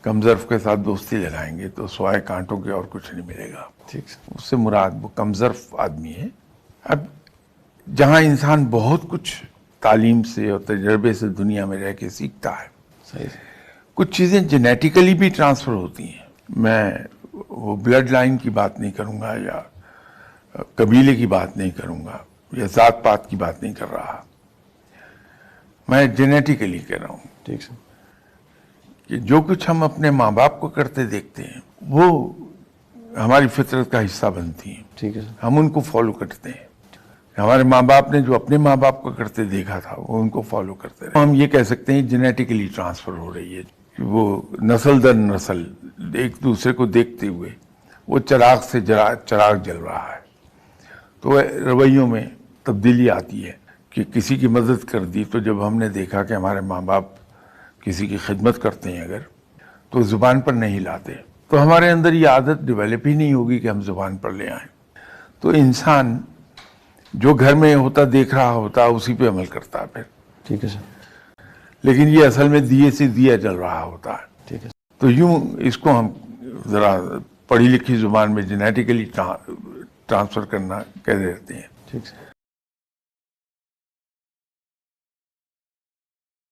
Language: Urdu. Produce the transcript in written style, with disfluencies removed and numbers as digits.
کم ظرف کے ساتھ دوستی لگائیں گے تو سوائے کانٹوں کے اور کچھ نہیں ملے گا. ٹھیک سر. اس سے مراد وہ کم ظرف آدمی ہے. اب جہاں انسان بہت کچھ تعلیم سے اور تجربے سے دنیا میں رہ کے سیکھتا ہے, صحیح. کچھ چیزیں جینیٹیکلی بھی ٹرانسفر ہوتی ہیں. میں وہ بلڈ لائن کی بات نہیں کروں گا یا قبیلے کی بات نہیں کروں گا یا ذات پات کی بات نہیں کر رہا, میں جینیٹیکلی کہہ رہا ہوں ٹھیک سر. کہ جو کچھ ہم اپنے ماں باپ کو کرتے دیکھتے ہیں وہ ہماری فطرت کا حصہ بنتی ہیں. ٹھیک ہے سر. ہم ان کو فالو کرتے ہیں. ہمارے ماں باپ نے جو اپنے ماں باپ کو کرتے دیکھا تھا وہ ان کو فالو کرتے رہے. ہم یہ کہہ سکتے ہیں جینیٹیکلی ٹرانسفر ہو رہی ہے کہ وہ نسل در نسل ایک دوسرے کو دیکھتے ہوئے وہ چراغ سے چراغ جل رہا ہے. تو رویوں میں تبدیلی آتی ہے کہ کسی کی مدد کر دی تو جب ہم نے دیکھا کہ ہمارے ماں باپ کسی کی خدمت کرتے ہیں اگر تو زبان پر نہیں لاتے تو ہمارے اندر یہ عادت ڈیولپ ہی نہیں ہوگی کہ ہم زبان پر لے آئیں. تو انسان جو گھر میں ہوتا دیکھ رہا ہوتا اسی پہ عمل کرتا ہے پھر. ٹھیک ہے سر. لیکن یہ اصل میں دیے سے دیا جل رہا ہوتا ہے. ٹھیک ہے. تو یوں اس کو ہم ذرا پڑھی لکھی زبان میں جینیٹیکلی ٹرانسفر کرنا کہہ دیتے ہیں. ٹھیک ہے.